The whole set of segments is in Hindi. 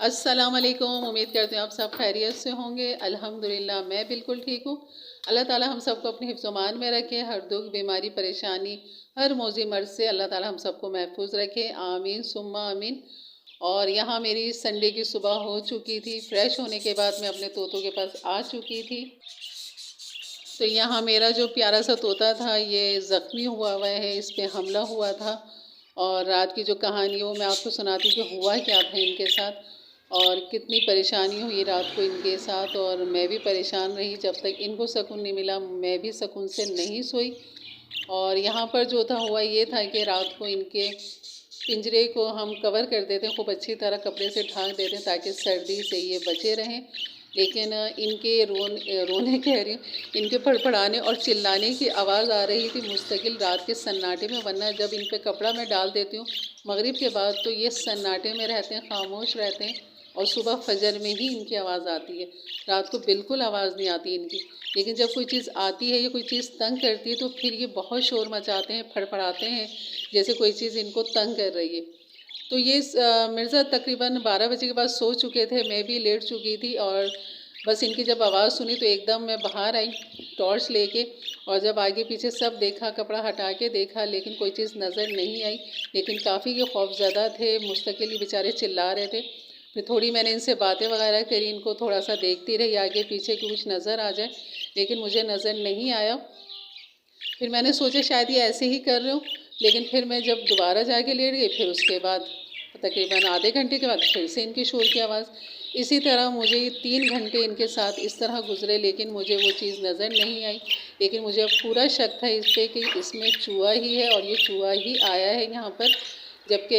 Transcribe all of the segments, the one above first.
अस्सलाम वालेकुम। उम्मीद करते हैं आप सब खैरियत से होंगे। अल्हम्दुलिल्लाह मैं बिल्कुल ठीक हूँ। अल्लाह ताला हम सबको अपने हिफ्ज़-ओ-मान में रखे, हर दुख बीमारी परेशानी हर मौजी मर्ज़ से अल्लाह ताला हम सबको महफूज रखे, आमीन सुम्मा आमीन। और यहाँ मेरी संडे की सुबह हो चुकी थी। फ्रेश होने के बाद मैं अपने तोतों के पास आ चुकी थी। तो यहाँ मेरा जो प्यारा सा तोता था ये ज़ख्मी हुआ हुआ है, इस पे हमला हुआ था। और रात की जो कहानी है वो मैं आपको सुनाती हूँ कि हुआ क्या था इनके साथ और कितनी परेशानी हुई रात को इनके साथ। और मैं भी परेशान रही, जब तक इनको सुकून नहीं मिला मैं भी सुकून से नहीं सोई। और यहाँ पर जो था हुआ ये था कि रात को इनके पिंजरे को हम कवर कर देते हैं, खूब अच्छी तरह कपड़े से ढक देते हैं ताकि सर्दी से ये बचे रहें। लेकिन इनके रोने कह रही हूँ, इनके फड़फड़ाने और चिल्लाने की आवाज़ आ रही थी मुस्तकिल रात के सन्नाटे में। वरना जब इन पे कपड़ा मैं डाल देती हूँ मगरिब के बाद तो ये सन्नाटे में रहते हैं, खामोश रहते हैं। और सुबह फजर में ही इनकी आवाज़ आती है, रात को बिल्कुल आवाज़ नहीं आती इनकी। लेकिन जब कोई चीज़ आती है या कोई चीज़ तंग करती है तो फिर ये बहुत शोर मचाते हैं, फड़फड़ाते हैं जैसे कोई चीज़ इनको तंग कर रही है। तो ये मिर्ज़ा तकरीबन 12 बजे के बाद सो चुके थे, मैं भी लेट चुकी थी। और बस इनकी जब आवाज़ सुनी तो एकदम मैं बाहर आई टॉर्च लेके। और जब आगे पीछे सब देखा, कपड़ा हटा के देखा, लेकिन कोई चीज़ नज़र नहीं आई। लेकिन काफ़ी ये खौफज़दा थे, मुस्तकिल ही बेचारे चिल्ला रहे थे। फिर थोड़ी मैंने इनसे बातें वगैरह करी, इनको थोड़ा सा देखती रही आगे पीछे कि कुछ नज़र आ जाए, लेकिन मुझे नज़र नहीं आया। फिर मैंने सोचा शायद ये ऐसे ही कर रहे हो। लेकिन फिर मैं जब दोबारा जाके लेट गई, फिर उसके बाद तकरीबन आधे घंटे के बाद फिर से इनकी शोर की आवाज़। इसी तरह मुझे 3 घंटे इनके साथ इस तरह गुजरे, लेकिन मुझे वो चीज़ नज़र नहीं आई। लेकिन मुझे अब पूरा शक था इस पर कि इसमें चूहा ही है और ये चूहा ही आया है यहाँ पर। जबकि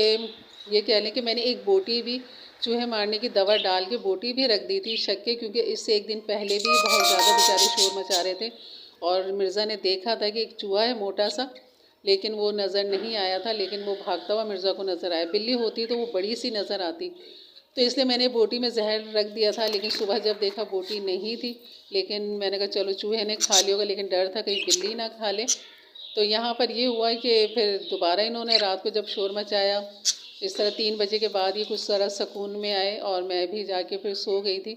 ये कह लें कि मैंने एक बोटी भी, चूहे मारने की दवा डाल के बोटी भी रख दी थी शक के, क्योंकि इससे एक दिन पहले भी बहुत ज़्यादा बेचारे शोर मचा रहे थे। और मिर्ज़ा ने देखा था कि एक चूहा है मोटा सा, लेकिन वो नज़र नहीं आया था। लेकिन वो भागता हुआ मिर्ज़ा को नज़र आया। बिल्ली होती तो वो बड़ी सी नज़र आती, तो इसलिए मैंने बोटी में जहर रख दिया था। लेकिन सुबह जब देखा बोटी नहीं थी। लेकिन मैंने कहा चलो चूहे ने खा लिया होगा, लेकिन डर था कहीं बिल्ली ना खा ले। तो यहाँ पर ये हुआ कि फिर दोबारा इन्होंने रात को जब शोर मचाया इस तरह 3 बजे के बाद ये कुछ तरह सुकून में आए और मैं भी जाके फिर सो गई थी।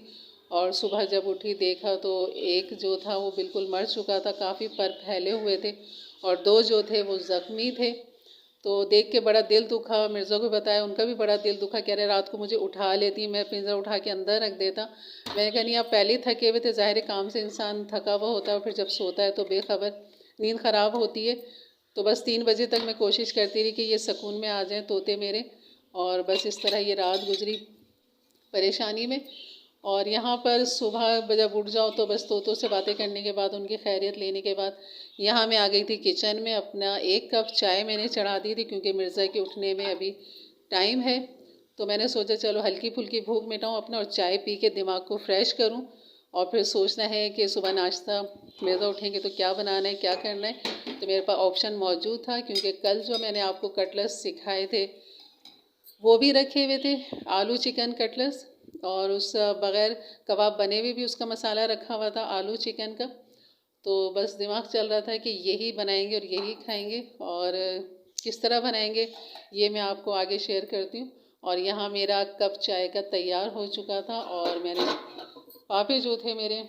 और सुबह जब उठी देखा तो एक जो था वो बिल्कुल मर चुका था, काफ़ी पर फैले हुए थे। और 2 जो थे वो ज़ख्मी थे। तो देख के बड़ा दिल दुखा। मिर्ज़ा को बताया, उनका भी बड़ा दिल दुखा, कह रहे रात को मुझे उठा लेती, मैं पिंजरा उठा के अंदर रख देता। मैंने कहा नहीं, आप पहले ही थके हुए थे, ज़ाहिर काम से इंसान थका हुआ होता है और फिर जब सोता है तो बेखबर नींद ख़राब होती है। तो बस 3 बजे तक मैं कोशिश करती रही कि ये सुकून में आ जाएं तोते मेरे। और बस इस तरह ये रात गुजरी परेशानी में। और यहाँ पर सुबह जब उठ जाओ तो बस तोतों से बातें करने के बाद, उनकी खैरियत लेने के बाद यहाँ मैं आ गई थी किचन में। अपना 1 कप चाय मैंने चढ़ा दी थी क्योंकि मिर्ज़ा के उठने में अभी टाइम है। तो मैंने सोचा चलो हल्की फुल्की भूख मिटाऊँ अपना और चाय पी के दिमाग को फ्रेश करूँ। और फिर सोचना है कि सुबह नाश्ता मिर्ज़ा उठेंगे तो क्या बनाना है, क्या करना है। तो मेरे पास ऑप्शन मौजूद था, क्योंकि कल जो मैंने आपको कटलेट्स सिखाए थे वो भी रखे हुए थे, आलू चिकन कटलेट्स। और उस बग़ैर कबाब बने हुए भी उसका मसाला रखा हुआ था आलू चिकन का। तो बस दिमाग चल रहा था कि यही बनाएंगे और यही खाएंगे। और किस तरह बनाएंगे ये मैं आपको आगे शेयर करती हूँ। और यहाँ मेरा कप चाय का तैयार हो चुका था। और मैंने पापे जो थे मेरे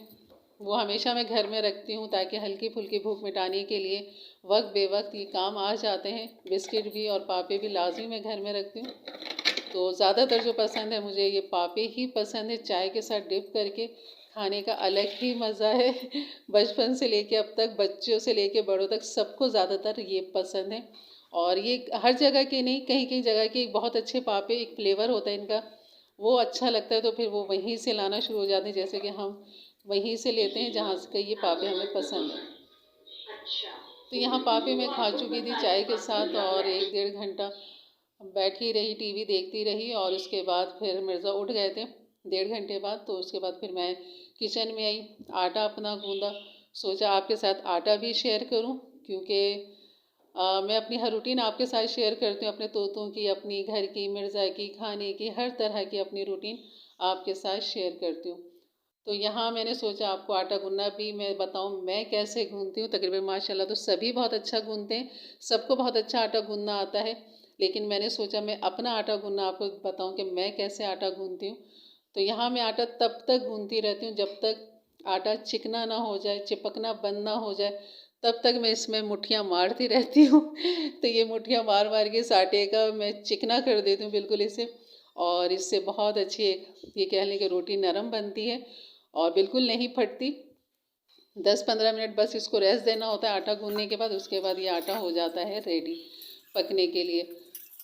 वो हमेशा मैं घर में रखती हूँ ताकि हल्की फुल्की भूख मिटाने के लिए वक्त बेवक्त ये काम आ जाते हैं। बिस्किट भी और पापे भी लाजमी मैं घर में रखती हूँ। तो ज़्यादातर जो पसंद है मुझे ये पापे ही पसंद है, चाय के साथ डिप करके खाने का अलग ही मज़ा है। बचपन से लेके अब तक, बच्चों से लेके बड़ों तक सबको ज़्यादातर ये पसंद है। और ये हर जगह के नहीं, कहीं कहीं जगह के बहुत अच्छे पापे, एक फ्लेवर होता है इनका, वो अच्छा लगता है तो फिर वो वहीं से लाना शुरू हो जाते हैं। जैसे कि हम वहीं से लेते हैं जहाँ से ये पापे हमें पसंद है। तो यहाँ पापे मैं खा चुकी थी चाय के साथ और 1 डेढ़ घंटा बैठी रही, टीवी देखती रही। और उसके बाद फिर मिर्ज़ा उठ गए थे 1.5 घंटे बाद। तो उसके बाद फिर मैं किचन में आई, आटा अपना गूंदा। सोचा आपके साथ आटा भी शेयर करूं, क्योंकि मैं अपनी हर रूटीन आपके साथ शेयर करती हूँ, अपने तोतों की, अपनी घर की, मिर्ज़ा की, खाने की, हर तरह की अपनी रूटीन आपके साथ शेयर करती हूँ। तो यहाँ मैंने सोचा आपको आटा गूंदना भी मैं बताऊँ मैं कैसे गूंदती हूँ। तकरीबन माशाल्लाह तो सभी बहुत अच्छा गूंदते हैं, सबको बहुत अच्छा आटा गूंदना आता है। लेकिन मैंने सोचा मैं अपना आटा गूंदना आपको बताऊं कि मैं कैसे आटा गूंदती हूँ। तो यहाँ मैं आटा तब तक गूंदती रहती हूँ जब तक आटा चिकना ना हो जाए, चिपकना बंद ना हो जाए, तब तक मैं इसमें मुट्ठियाँ मारती रहती हूँ। तो ये मुट्ठियाँ मार मार के इस आटे का मैं चिकना कर देती हूँ बिल्कुल इसे, और इससे बहुत अच्छी एक ये कह लें कि रोटी नरम बनती है और बिल्कुल नहीं फटती। 10-15 मिनट बस इसको रेस्ट देना होता है आटा गूंदने के बाद, उसके बाद ये आटा हो जाता है रेडी पकने के लिए।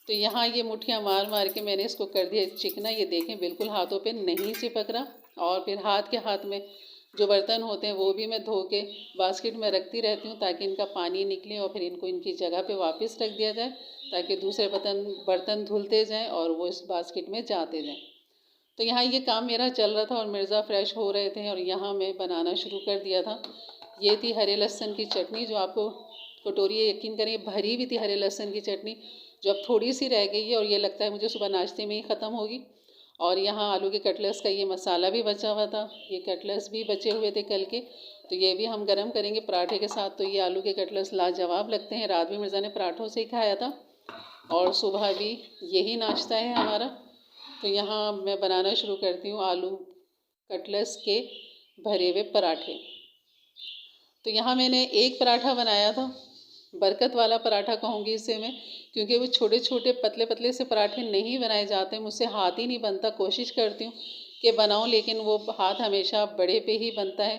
तो यहाँ ये मुट्ठियाँ मार मार के मैंने इसको कर दिया चिकना। ये देखें बिल्कुल हाथों पे नहीं चिपक रहा। और फिर हाथ में जो बर्तन होते हैं वो भी मैं धो के बास्केट में रखती रहती हूँ ताकि इनका पानी निकले और फिर इनको इनकी जगह पे वापस रख दिया जाए ताकि दूसरे बर्तन धुलते जाएँ और वो इस बास्केट में जाते जाएँ। तो यहाँ ये काम मेरा चल रहा था और मिर्ज़ा फ्रेश हो रहे थे और यहाँ मैं बनाना शुरू कर दिया था। ये थी हरे लहसुन की चटनी, जो आपको कटोरी यकीन करें भरी हुई थी हरे लहसुन की चटनी, जो अब थोड़ी सी रह गई है और ये लगता है मुझे सुबह नाश्ते में ही ख़त्म होगी। और यहाँ आलू के कटलेट्स का ये मसाला भी बचा हुआ था, ये कटलेट्स भी बचे हुए थे कल के, तो ये भी हम गरम करेंगे पराठे के साथ। तो ये आलू के कटलेट्स लाजवाब लगते हैं। रात भी मिर्ज़ा ने पराठों से ही खाया था और सुबह भी यही नाश्ता है हमारा। तो यहाँ मैं बनाना शुरू करती हूँ आलू कटलेट्स के भरे हुए पराठे। तो यहाँ मैंने एक पराठा बनाया था, बरकत वाला पराठा कहूँगी इसे मैं, क्योंकि वो छोटे छोटे पतले पतले से पराठे नहीं बनाए जाते, मुझसे हाथ ही नहीं बनता। कोशिश करती हूँ कि बनाऊँ लेकिन वो हाथ हमेशा बड़े पे ही बनता है,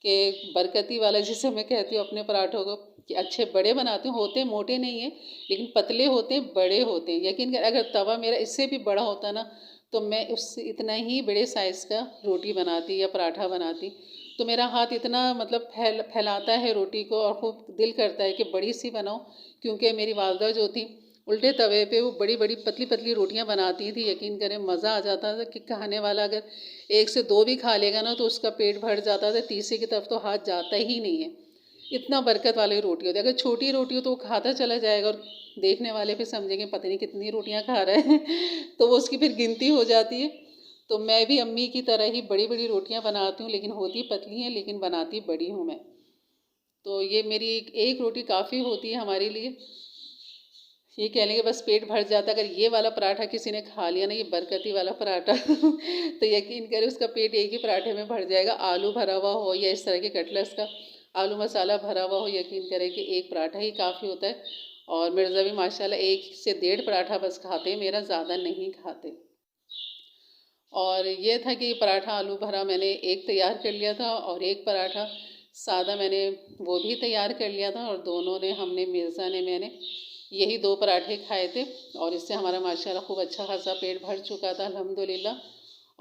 कि बरकती वाला जिसे मैं कहती हूँ अपने पराठों को, कि अच्छे बड़े बनाती हूँ। होते मोटे नहीं हैं लेकिन पतले होते हैं, बड़े होते हैं। यकीन कर अगर तवा मेरा इससे भी बड़ा होता ना तो मैं उससे इतना ही बड़े साइज़ का रोटी बनाती या पराठा बनाती। तो मेरा हाथ इतना मतलब फैलाता है रोटी को और खूब दिल करता है कि बड़ी सी बनाऊं, क्योंकि मेरी वालदा जो थी उल्टे तवे पे वो बड़ी बड़ी पतली पतली रोटियां बनाती थी। यकीन करें मज़ा आ जाता था कि खाने वाला अगर 1 से 2 भी खा लेगा ना तो उसका पेट भर जाता था, तीसरे की तरफ तो हाथ जाता ही नहीं है। इतना बरकत वाली रोटी होती है। अगर छोटी रोटी हो तो वो खाता चला जाएगा और देखने वाले फिर समझेंगे पता नहीं कितनी रोटियां खा रहे हैं तो वो उसकी फिर गिनती हो जाती है। तो मैं भी अम्मी की तरह ही बड़ी बड़ी रोटियां बनाती हूँ, लेकिन होती पतली हैं लेकिन बनाती बड़ी हूँ मैं। तो ये मेरी एक रोटी काफ़ी होती है हमारे लिए। ये कह लेंगे बस पेट भर जाता। अगर ये वाला पराठा किसी ने खा लिया ना, ये बरकती वाला पराठा तो यकीन करें उसका पेट एक ही पराठे में भर जाएगा। आलू भरा हुआ हो या इस तरह के कटलेट्स का आलू मसाला भरा हुआ हो, यकीन करें कि एक पराठा ही काफ़ी होता है। और मिर्ज़ा भी माशाल्लाह 1 से 1.5 पराठा बस खाते हैं, मेरा ज़्यादा नहीं खाते। और ये था कि पराठा आलू भरा मैंने एक तैयार कर लिया था और एक पराठा सादा मैंने वो भी तैयार कर लिया था। और दोनों ने हमने मिर्ज़ा ने मैंने यही 2 पराठे खाए थे और इससे हमारा माशाल्लाह खूब अच्छा खासा पेट भर चुका था अल्हम्दुलिल्लाह।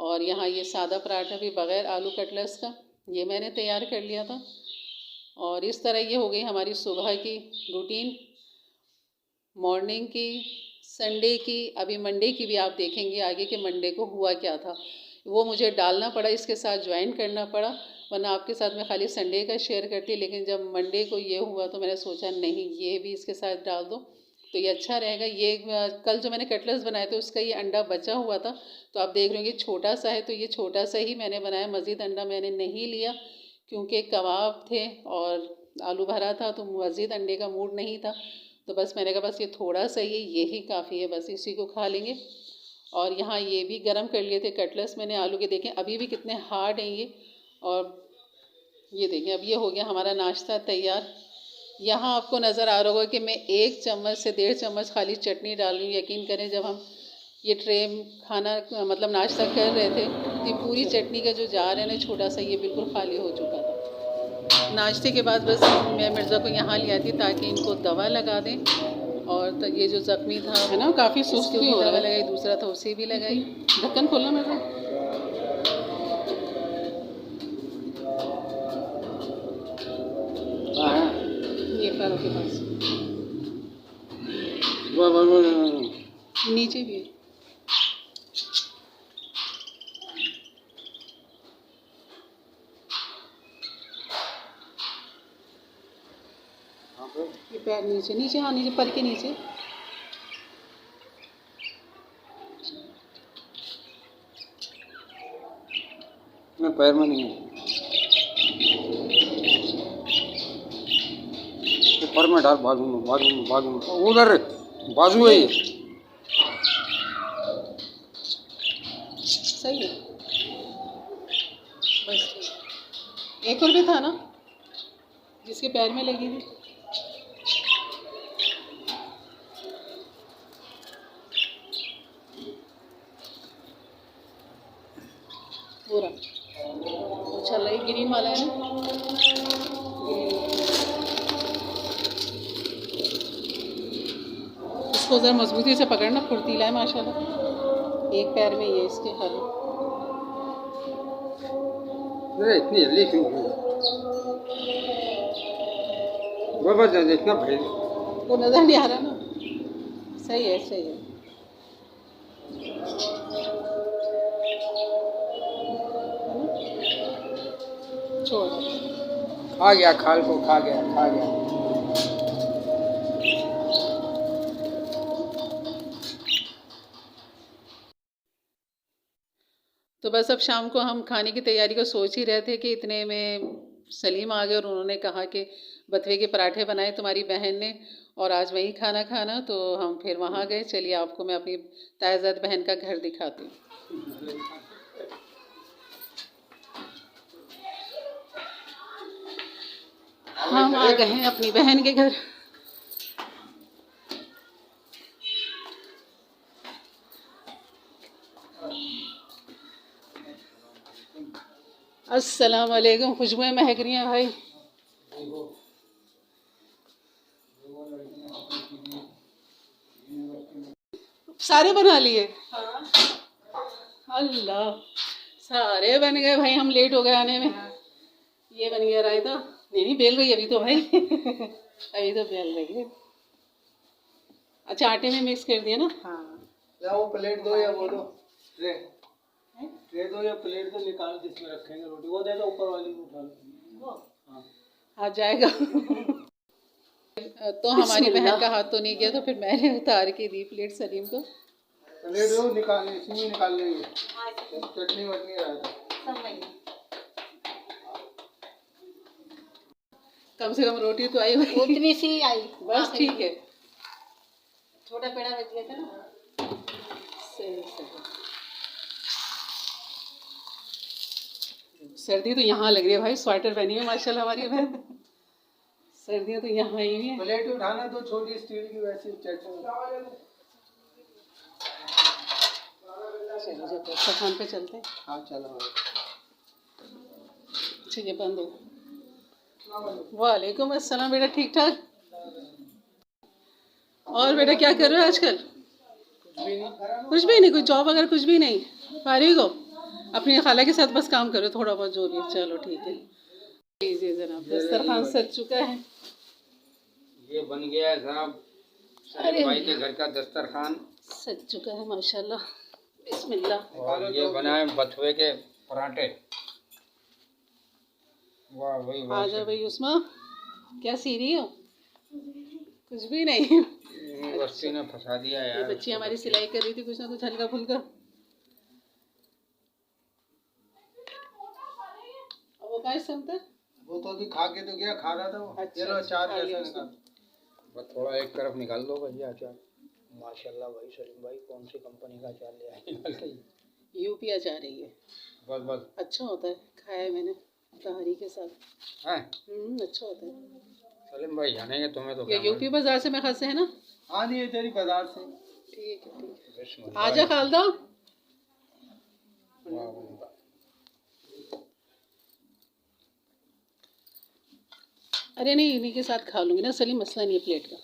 और यहाँ ये सादा पराठा भी बग़ैर आलू कटलेट्स का ये मैंने तैयार कर लिया था। और इस तरह ये हो गई हमारी सुबह की रूटीन, मॉर्निंग की, संडे की। अभी मंडे की भी आप देखेंगे आगे कि मंडे को हुआ क्या था, वो मुझे डालना पड़ा, इसके साथ ज्वाइन करना पड़ा, वरना आपके साथ मैं खाली संडे का शेयर करती। लेकिन जब मंडे को ये हुआ तो मैंने सोचा नहीं ये भी इसके साथ डाल दो तो ये अच्छा रहेगा। ये कल जो मैंने कटलेट्स बनाए थे उसका ये अंडा बचा हुआ था, तो आप देख रहे हो ये छोटा सा है, तो ये छोटा सा ही मैंने बनाया, मज़ीद अंडा मैंने नहीं लिया क्योंकि कबाब थे और आलू भरा था तो मज़ीद अंडे का मूड नहीं था। तो बस मैंने कहा बस ये थोड़ा सा ही यही काफ़ी है, बस इसी को खा लेंगे। और यहाँ ये भी गरम कर लिए थे कटलेट्स मैंने आलू के, देखें अभी भी कितने हार्ड हैं ये। और ये देखें अब ये हो गया हमारा नाश्ता तैयार। यहाँ आपको नज़र आ रहा होगा कि मैं 1 चम्मच से 1.5 चम्मच खाली चटनी डाल रही हूँ। यकीन करें जब हम ये ट्रे खाना मतलब नाश्ता कर रहे थे तो ये पूरी चटनी का जो जार है ना छोटा सा, ये बिल्कुल खाली हो चुका था। नाश्ते के बाद बस मैं मिर्ज़ा को यहाँ ले आती ताकि इनको दवा लगा दें। और तो ये जो ज़ख्मी था है ना काफ़ी सुस्त भी हो रहा है, लगाई, दूसरा था उसे भी लगाई। ढक्कन खोलना मिर्ज़ा। ये पैरों के पास नीचे भी है। ये पैर नीचे नीचे, हाँ नीचे पर के नीचे। मैं पैर में नहीं है, पर में डाल बाजू में, बाजू में, बाजू में, उधर बाजू है ये। सही है, बस ठीक है। एक और भी था ना जिसके पैर में लगी थी। पूरा अच्छा लगे, ग्रीन वाला है ना। इसको ज़रा मजबूती से पकड़ना, फुर्तीला है माशाल्लाह। एक पैर में ही है इसके खाली। अरे इतनी जल्दी क्यों हुई? बस इतना भाई वो नज़र नहीं आ रहा ना। सही है, सही है। छोड़। खा गया, खाल को खा गया, खा गया। तो बस अब शाम को हम खाने की तैयारी को सोच ही रहे थे कि इतने में सलीम आ गए और उन्होंने कहा कि बथुए के पराठे बनाए तुम्हारी बहन ने और आज वहीं खाना खाना। तो हम फिर वहाँ गए। चलिए आपको मैं अपनी तायज़द बहन का घर दिखाती हूँ। हम आ गए हैं अपनी बहन के घर। अस्सलाम वालेकुम। खुशबुएं महक रही हैं भाई। सारे बना लिए? अल्लाह, सारे बन गए भाई। हम लेट हो गए आने में। ये बन गया रायता। नहीं बेल रही अभी तो भाई। अभी तो बेल रही है। अच्छा आटे में मिक्स कर दिया ना। हाँ, या वो प्लेट दो या वो दो ट्रे, ट्रे दो या प्लेट दो, निकाल जिसमें रखेंगे रोटी। वो दे दो, ऊपर वाली को उठा लो। हाँ, आ जाएगा। तो हमारी बहन का हाथ तो नहीं गया, तो फिर मैंने उतार के दी प्लेट सलीम को। प्लेट दो, निकाल, इसी में निकाल लेंगे। चटनी वटनी रहा कम से कम रोटी तो आई हुई। उतनी सी आई, बस ठीक है। छोटा पेड़ा बच गया था ना। सही सही। सर्दी तो यहाँ लग रही है भाई। स्वेटर पहनी है माशाल्लाह हमारी बहन। सर्दियाँ तो यहाँ आई हुई हैं। प्लेट उठाना तो छोटी स्टील की वैसी चटनी। चलो जब दस्तरखान पे चलते हैं। हाँ चलो। अच्छा ये बंद हो। वालेकुम अस्सलाम बेटा, ठीक ठाक? और बेटा क्या कर रहे हो आजकल? कुछ भी नहीं, कुछ जॉब वगैरह कुछ भी नहीं? फारिग हो? अपनी खाला के साथ बस काम करो थोड़ा बहुत जो भी। चलो ठीक है। लीजिए जनाब, दस्तरखान सज चुका है। ये बन गया है साहब सलीम भाई के घर का दस्तरखान। सज चुका है माशाल्लाह। बिस्मिल्लाह। और ये बना है बथुए के पराठे। वाह भाई वाह। आ जाओ भाई उस्मा, क्या सी रही हो? कुछ भी नहीं। बच्ची ने फंसा दिया यार। ये बच्ची हमारी सिलाई कर रही थी कुछ ना कुछ हल्का फुल्का। वो क्या समझता? वो तो अभी खा के तो गया, खा रहा था वो। अच्छा, चलो चार खा लिया जैसा निकाल। बस थोड़ा एक तरफ निकाल दो भैया अचार। माशाल्लाह भाई सलीम भाई कौन सी कंपनी का अचार ले आए निकाल के। यूपी आ जा रही है। बस बस। अच्छा होता है, खाया है मैंने तहरी के साथ। हैं अच्छा होता है। सलीम भाई जानेंगे तुम्हें तो ये यूपी बाजार से मैं खासे है ना। हाँ नहीं, तेरी बाजार से। ठीक है ठीक है। बिस्मिल्लाह। आजा खालदा। वाह वाह। अरे नहीं, इन्हीं के साथ खा लूंगी ना सलीम, मसला नहीं है प्लेट का।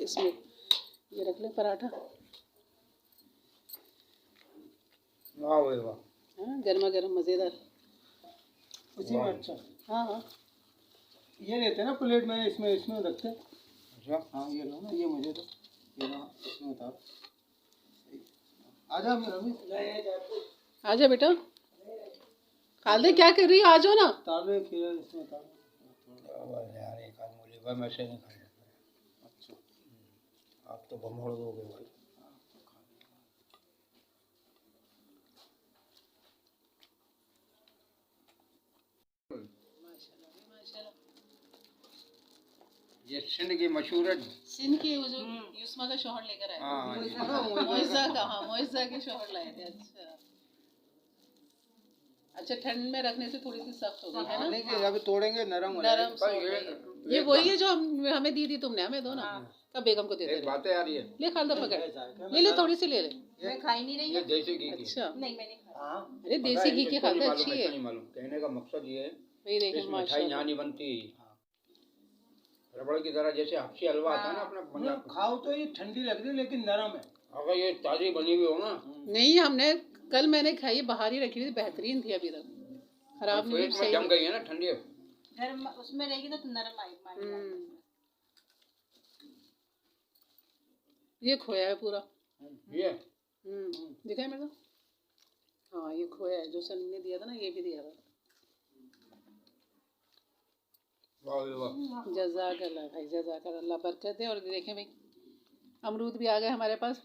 इसमें ये रख ले पराठा। वाह भाई वाह। हाँ गर्मा गर्म मज़ेदार। उसी में अच्छा। हाँ हाँ ये लेते ना प्लेट में, इसमें इसमें रखते। अच्छा हाँ ये लो ना, ये मुझे तो ये लो इसमें उतार। आजा मेरा भी। आजा बेटा। खालदे क्या कर रही हो? आ जाओ ना। उतार दे फिर इसमें उतार। यार एक आध मूली पर मैं से नहीं खा जाता। अच्छा आप तो भमोड़ दोगे भाई। ये सिंध की मशहूर है। सिंध के वो जो युस्मा का शौहर लेकर आए हाँ मोइजा का, हाँ मोइजा के शौहर लाए थे। अच्छा अच्छा, ठंड में रखने से थोड़ी सी सख्त हो गई है ना? नहीं कि अभी तोड़ेंगे नरम हो नरम जाएगी। सी हो गई। ये वही है जो हमें दी थी तुमने, हमें दो ना। कब बेगम को देते एक बात है यार, ये ले खालदा पकड़, ले ले थोड़ी सी ले ले। मैं खा ही नहीं रही ये हूँ। देसी घी की। अच्छा, नहीं मैंने खाया। हाँ अरे पता देसी है, घी की इसको नहीं खालदा मालूम, अच्छी इसको है। नहीं मालूम। कहने का मकसद ये है, वही देखें इस मिठाई माशाल्लाह। यहाँ नहीं बनती। रबड़ की तरह जैसे हफ्सी हलवा आता है ना अपना पंजाब का। खाओ तो ये ठंडी लग रही है लेकिन नरम है। अगर ये ताजी बनी हुई हो ना, नहीं हमने कल मैंने खाई, बाहर ही रखी हुई थी, बेहतरीन थी, अभी तक खराब नहीं हुई, पेट में सही। जम गई है ना ठंडी। गर्म उसमें रहेगी तो नरम आएगी। ये खोया है पूरा। ये दिखा है मेरे को? हाँ ये खोया है जो सनी ने दिया था ना, ये भी दिया था। वाह वाह वाह। जज़ाकल्लाह भाई, जज़ाकल्लाह, अल्लाह बरकत दे। और देखें भाई अमरूद भी आ गए हमारे पास।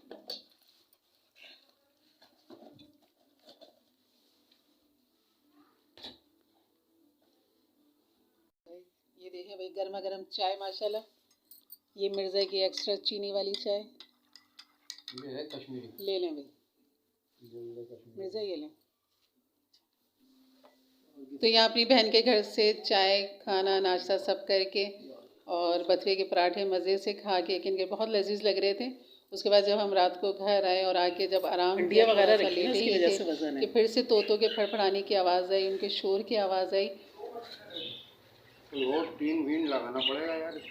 ये देखें भाई गर्मा गर्म चाय माशाल्लाह। ये मिर्ज़ा की एक्स्ट्रा चीनी वाली चाय। ये है कश्मीरी। ले लें भाई मिर्ज़ा, ये लें। तो यहाँ अपनी बहन के घर से चाय खाना नाश्ता सब करके और बथुए के पराठे मज़े से खा के, इनके बहुत लजीज लग रहे थे। उसके बाद जब हम रात को घर आए और आके जब आराम हड्डियाँ किया, वगैरह थोड़ा सा रखी ना, लेटे उसकी ही वजह थे से वजन है। कि फिर से तोतों के फड़फड़ाने की आवाज़ आई, उनके शोर की आवाज़ आई। और टीन वीन लगाना पड़ेगा यार।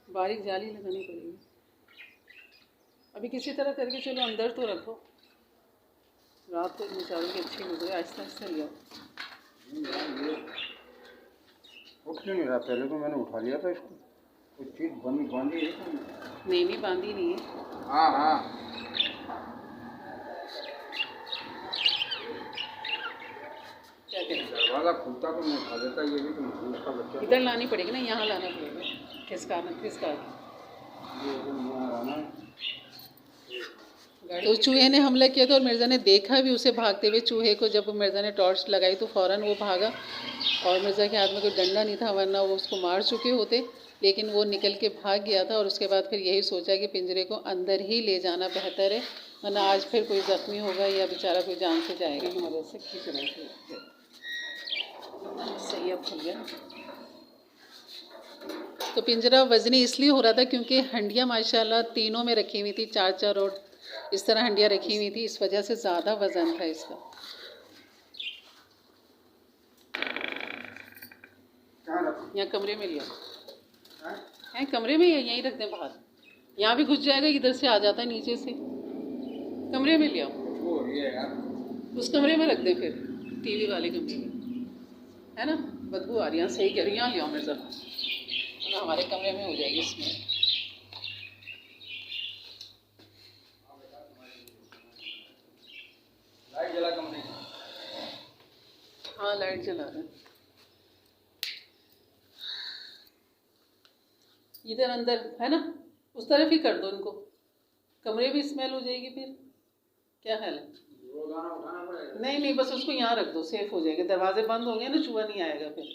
बारीक जाली लगानी पड़ेगी। अभी किसी तरह करके चलो अंदर तो रखो। रात तो बेचारों की अच्छी गुजरे, आहिस्ता आहिस्ता लिया। उठ क्यों नहीं रहा? पहले तो मैंने उठा लिया था इसको। कुछ चीज़ बांधी है तो? नहीं बांधी नहीं है। हाँ हाँ। क्या करें, दरवाज़ा खुलता तो मैं उठा देता, ये भी तो उसका बच्चा। इधर लानी पड़ेगी ना, यहाँ लाना पड़ेगा। खिसका तो चूहे ने हमला किया था और मिर्ज़ा ने देखा भी उसे भागते हुए चूहे को। जब मिर्ज़ा ने टॉर्च लगाई तो फ़ौरन वो भागा और मिर्ज़ा के हाथ में कोई डंडा नहीं था, वरना वो उसको मार चुके होते। लेकिन वो निकल के भाग गया था और उसके बाद फिर यही सोचा कि पिंजरे को अंदर ही ले जाना बेहतर है, वरना आज फिर कोई ज़ख्मी होगा या बेचारा कोई जान से जाएगा। की मदद से खींच रहे थे, सही अब खुल गया। तो पिंजरा वज़नी इसलिए हो रहा था क्योंकि हंडियाँ माशाल्लाह तीनों में रखी हुई थी, 4-4 और इस तरह हंडियाँ रखी हुई थी, इस वजह से ज़्यादा वज़न था इसका। यहाँ कमरे में लिया है, कमरे में यहीं रख दें बाहर, यहाँ भी घुस जाएगा, इधर से आ जाता है नीचे से। कमरे में लिया उस कमरे में रख दें, फिर टीवी वाले कमरे में, है ना? बदबू आ रही है, सही कह रही, यहाँ लिया मेरे साथ, हमारे कमरे में हो जाएगी इसमें। लाइट जला कमरे की। हाँ लाइट जला रहे हैं। इधर अंदर है ना, उस तरफ ही कर दो इनको, कमरे भी स्मेल हो जाएगी फिर। क्या ख्याल है? उठाना पड़ेगा। नहीं बस उसको यहाँ रख दो, सेफ हो जाएगा। दरवाजे बंद होंगे ना, चूहा नहीं आएगा फिर।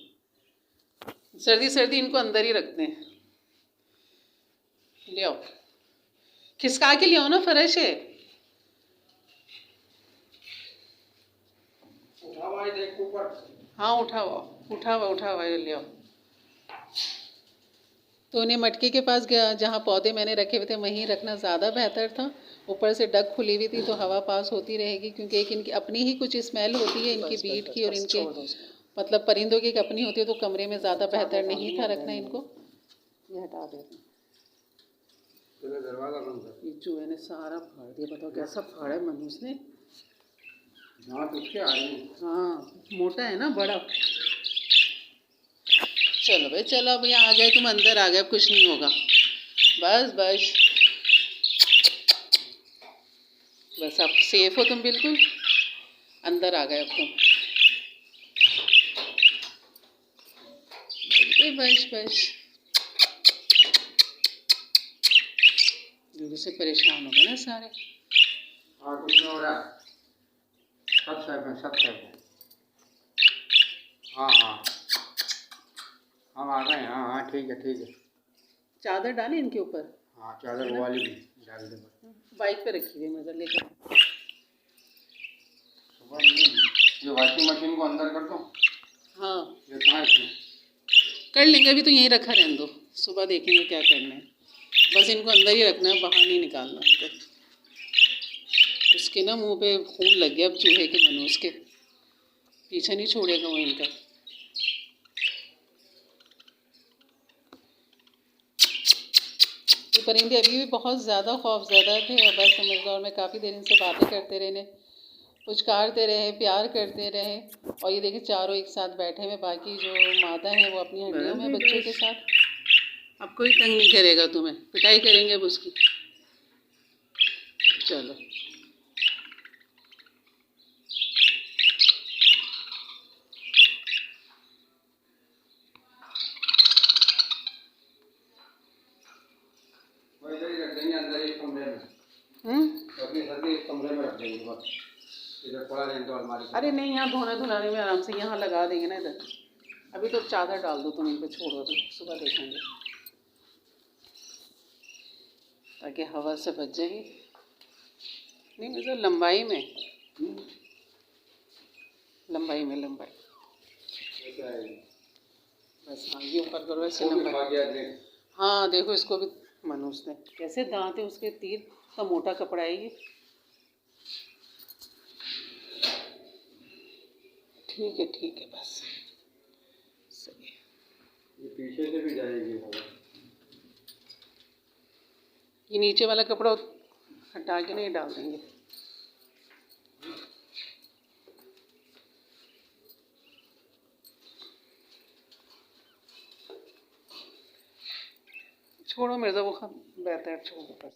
सर्दी इनको अंदर ही रखते हैं। ले आओ, खिसका के ले आओ ना, फर्श है। हाँ उठा हुआ ले आओ। तो उन्हें मटके के पास जहाँ पौधे मैंने रखे हुए थे वहीं रखना ज़्यादा बेहतर था। ऊपर से डग खुली हुई थी तो हवा पास होती रहेगी, क्योंकि एक इनकी अपनी ही कुछ स्मेल होती है इनकी बीट की, और इनके मतलब परिंदों की एक अपनी होती है, तो कमरे में ज़्यादा बेहतर नहीं था रखना इनको। ये हटा देते हैं। दरवाजा बंद कर। ये चूहे ने सारा फाड़ दिया, बताओ कैसा फाड़ा है मनूस ने। दांत उसके आ रही है। हाँ मोटा है ना, बड़ा। चलो भाई चलो, अब यहाँ आ गए तुम, अंदर आ गए, अब कुछ नहीं होगा। बस अब सेफ हो तुम, बिल्कुल अंदर आ गए अब तुम। बस दूर से परेशान हो गए ना सारे। और कुछ नहीं हो रहा, सब सेफ है। हाँ हम आ गए। हाँ ठीक है। चादर डालें इनके ऊपर, हाँ चादर वो वाली भी डाल दे बस। बाइक पे रखी हुई मगर लेकर। सुबह ये वॉशिंग मशीन को अंदर कर दो। हाँ ये कहाँ है? कर लेंगे, अभी तो यहीं रखा रहने दो, सुबह देखेंगे क्या करना है। बस इनको अंदर ही रखना है, बाहर नहीं निकालना इनको। उसके ना मुंह पे खून लग गया अब चूहे के, मनोज के पीछे नहीं छोड़ेगा वो इनका। ये परिंदे अभी भी बहुत ज़्यादा खौफज़दा थे और बस समझदार में काफ़ी देर इनसे बातें करते रहने, पुचकारते रहे, प्यार करते रहे। और ये देखिए चारों एक साथ बैठे हुए, बाकी जो मादा है वो अपनी हड्डियों में बच्चों के साथ। अब कोई तंग नहीं करेगा तुम्हें, पिटाई करेंगे अब उसकी। चलो वो इधर ही रख देंगे अंदर एक कमरे में। सर्दी एक कमरे में रख देंगे बस। इधर पड़ा रहेंगे तो अलमारी। अरे नहीं, यहाँ धोना धुलाने में आराम से यहाँ लगा देंगे ना इधर। अभी तो चादर डाल दो तुम इन पे, छोड़ो तो सुबह देखेंगे, ताकि हवा से बच जाएगी। नहीं मतलब लंबाई में, लंबाई बस। हाँ ये ऊपर करो ऐसे लंबाई। हाँ देखो इसको भी मनुष्य ने कैसे दांत है उसके, तीर का मोटा कपड़ा है ये। ठीक है बस सही है। ये पीछे से भी जाएगी हवा। ये नीचे वाला कपड़ा हटा के नहीं डाल देंगे। छोड़ो मिर्जा, वो बेहतर है, छोड़ो बस।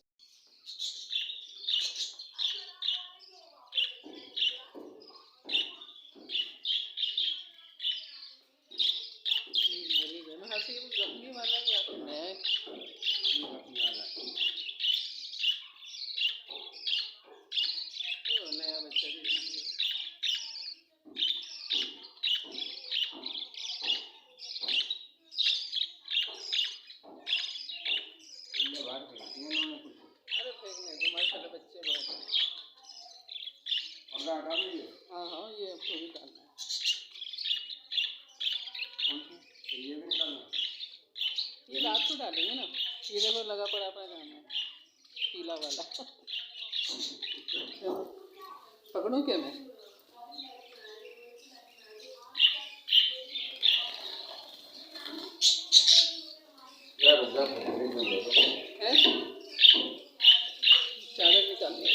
जख्मी वाला या तो नया नया बच्चा भी अरे फेंकने दो, माशाल्लाह बच्चे बहुत हैं। हाँ ये आपको भी डालना है। ये रात को डालेंगे ना, कीड़े पर लगा पड़ा अपना काम है, पीला वाला। पकड़ूं क्या मैं? चादर निकालनी है।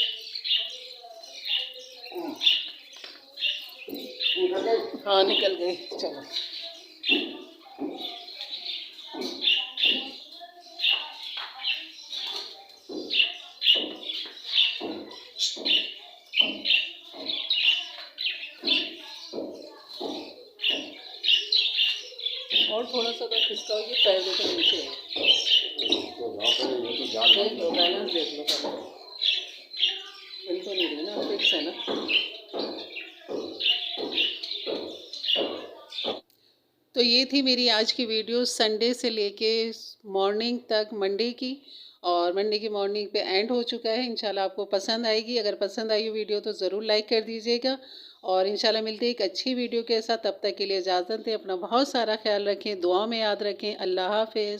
हाँ निकल गई, चलो। और थोड़ा सा अगर खिसकाओ, ये पैर देखो नीचे है, देख लो बैलेंस देख लो पहले। हिल तो नहीं रही ना, फिक्स है ना। तो ये थी मेरी आज की वीडियो, संडे से लेके मॉर्निंग तक मंडे की, और मंडे की मॉर्निंग पे एंड हो चुका है। इंशाल्लाह आपको पसंद आएगी। अगर पसंद आई वीडियो तो ज़रूर लाइक कर दीजिएगा, और इंशाल्लाह मिलते हैं एक अच्छी वीडियो के साथ। तब तक के लिए इजाज़त दें, अपना बहुत सारा ख्याल रखें, दुआ में याद रखें। अल्लाह हाफ़िज़।